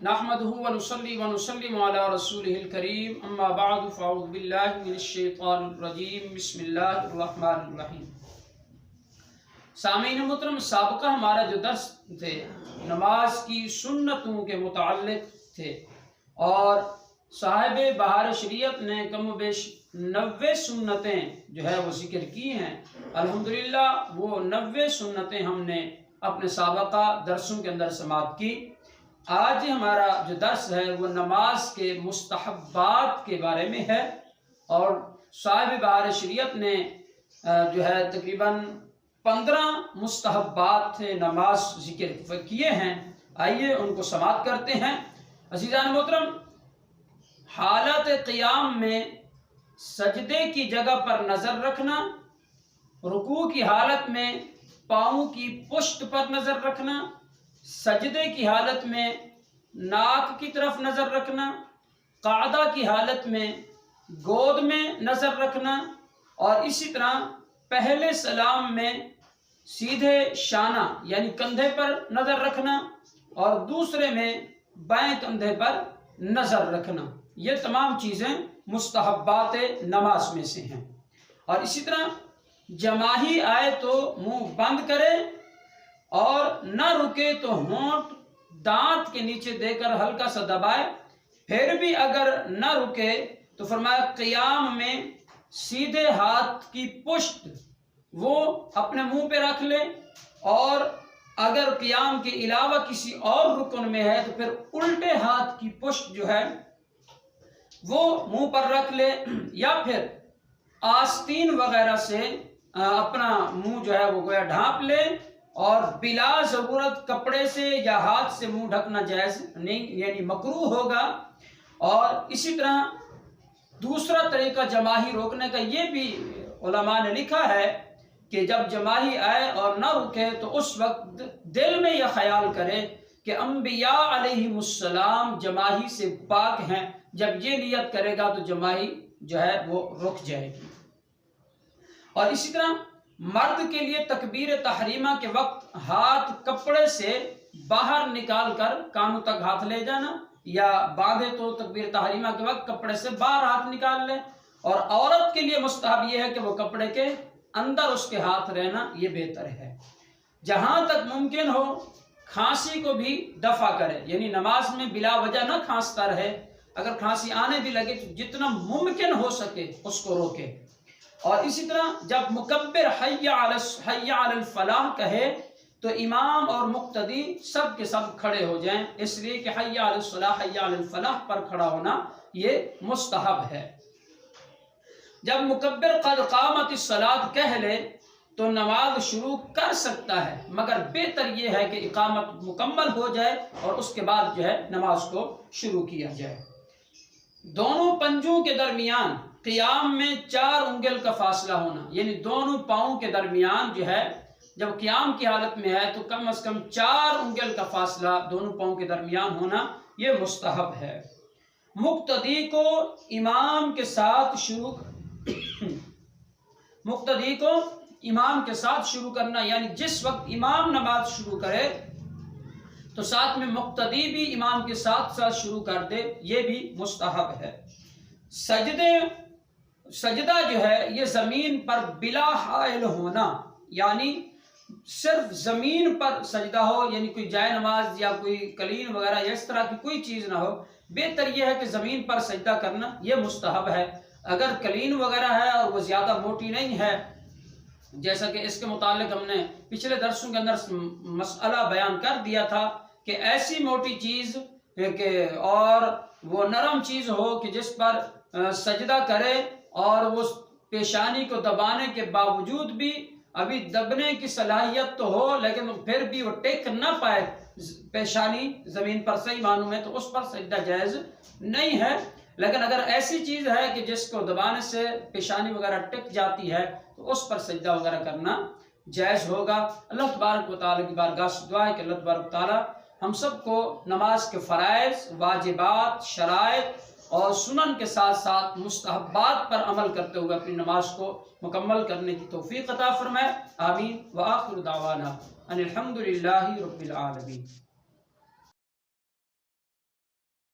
نحمده ونصلي ونسلم على رسوله الكريم اما بعد فاعوذ بالله من الشیطان الرجیم بسم اللہ الرحمن الرحیم۔ سامعین محترم، سابقہ ہمارا جو درس تھے نماز کی سنتوں کے متعلق تھے اور صاحب بہار شریعت نے کم و بیش 90 سنتیں جو ہے وہ ذکر کی ہیں۔ الحمدللہ وہ 90 سنتیں ہم نے اپنے سابقہ درسوں کے اندر سماعت کی۔ آج ہمارا جو درس ہے وہ نماز کے مستحبات کے بارے میں ہے اور صاحب بہار شریعت نے جو ہے تقریباً 15 مستحبات نماز ذکر کیے ہیں۔ آئیے ان کو سماعت کرتے ہیں۔ عزیزان محترم، حالت قیام میں سجدے کی جگہ پر نظر رکھنا، رکوع کی حالت میں پاؤں کی پشت پر نظر رکھنا، سجدے کی حالت میں ناک کی طرف نظر رکھنا، قعدہ کی حالت میں گود میں نظر رکھنا اور اسی طرح پہلے سلام میں سیدھے شانہ یعنی کندھے پر نظر رکھنا اور دوسرے میں بائیں کندھے پر نظر رکھنا۔ یہ تمام چیزیں مستحبات نماز میں سے ہیں۔ اور اسی طرح جماہی آئے تو منہ بند کرے اور نہ رکے تو ہونٹ دانت کے نیچے دے کر ہلکا سا دبائے، پھر بھی اگر نہ رکے تو فرمایا قیام میں سیدھے ہاتھ کی پشت وہ اپنے منہ پہ رکھ لے اور اگر قیام کے علاوہ کسی اور رکن میں ہے تو پھر الٹے ہاتھ کی پشت جو ہے وہ منہ پر رکھ لے یا پھر آستین وغیرہ سے اپنا منہ جو ہے وہ گویا ڈھانپ لے اور بلا ضرورت کپڑے سے یا ہاتھ سے منہ ڈھکنا جائز نہیں، یعنی مکروہ ہوگا۔ اور اسی طرح دوسرا طریقہ جماہی روکنے کا یہ بھی علماء نے لکھا ہے کہ جب جماہی آئے اور نہ رکے تو اس وقت دل میں یہ خیال کرے کہ انبیاء علیہم السلام جماہی سے پاک ہیں۔ جب یہ نیت کرے گا تو جماہی جو ہے وہ رک جائے گی۔ اور اسی طرح مرد کے لیے تکبیر تحریمہ کے وقت ہاتھ کپڑے سے باہر نکال کر کانوں تک ہاتھ لے جانا، یا باندھے تو تکبیر تحریمہ کے وقت کپڑے سے باہر ہاتھ نکال لے، اور عورت کے لیے مستحب یہ ہے کہ وہ کپڑے کے اندر اس کے ہاتھ رہنا یہ بہتر ہے۔ جہاں تک ممکن ہو کھانسی کو بھی دفع کرے، یعنی نماز میں بلا وجہ نہ کھانستا رہے، اگر کھانسی آنے بھی لگے تو جتنا ممکن ہو سکے اس کو روکے۔ اور اسی طرح جب مکبر حی علی الفلاح کہے تو امام اور مقتدی سب کے سب کھڑے ہو جائیں، اس لیے کہ حی علی الصلاح حی علی الفلاح پر کھڑا ہونا یہ مستحب ہے۔ جب مکبر قد قامت الصلاۃ کہہ لے تو نماز شروع کر سکتا ہے، مگر بہتر یہ ہے کہ اقامت مکمل ہو جائے اور اس کے بعد جو ہے نماز کو شروع کیا جائے۔ دونوں پنجوں کے درمیان قیام میں 4 انگل کا فاصلہ ہونا، یعنی دونوں پاؤں کے درمیان جو ہے جب قیام کی حالت میں ہے تو کم از کم 4 انگل کا فاصلہ دونوں پاؤں کے درمیان ہونا یہ مستحب ہے۔ مقتدی کو امام کے ساتھ شروع کرنا، یعنی جس وقت امام نماز شروع کرے تو ساتھ میں مقتدی بھی امام کے ساتھ شروع کر دے، یہ بھی مستحب ہے۔ سجدہ جو ہے یہ زمین پر بلا حائل ہونا، یعنی صرف زمین پر سجدہ ہو، یعنی کوئی جائے نماز یا کوئی قلین وغیرہ یا اس طرح کی کوئی چیز نہ ہو۔ بہتر یہ ہے کہ زمین پر سجدہ کرنا یہ مستحب ہے۔ اگر قلین وغیرہ ہے اور وہ زیادہ موٹی نہیں ہے، جیسا کہ اس کے متعلق ہم نے پچھلے درسوں کے اندر مسئلہ بیان کر دیا تھا کہ ایسی موٹی چیز کہ اور وہ نرم چیز ہو کہ جس پر سجدہ کرے اور وہ پیشانی کو دبانے کے باوجود بھی ابھی دبنے کی صلاحیت تو ہو لیکن پھر بھی وہ ٹک نہ پائے پیشانی زمین پر صحیح معنوں میں، تو اس پر سجدہ جائز نہیں ہے۔ لیکن اگر ایسی چیز ہے کہ جس کو دبانے سے پیشانی وغیرہ ٹک جاتی ہے تو اس پر سجدہ وغیرہ کرنا جائز ہوگا۔ اللہ تبارک و تعالیٰ کی بارگاہ سے دعا ہے کہ اللہ تبارک و تعالیٰ ہم سب کو نماز کے فرائض، واجبات، شرائط اور سنن کے ساتھ ساتھ مستحبات پر عمل کرتے ہوئے اپنی نماز کو مکمل کرنے کی توفیق عطا فرمائے۔ آمین۔ وآخر دعوانا ان الحمد للہ رب العالمین۔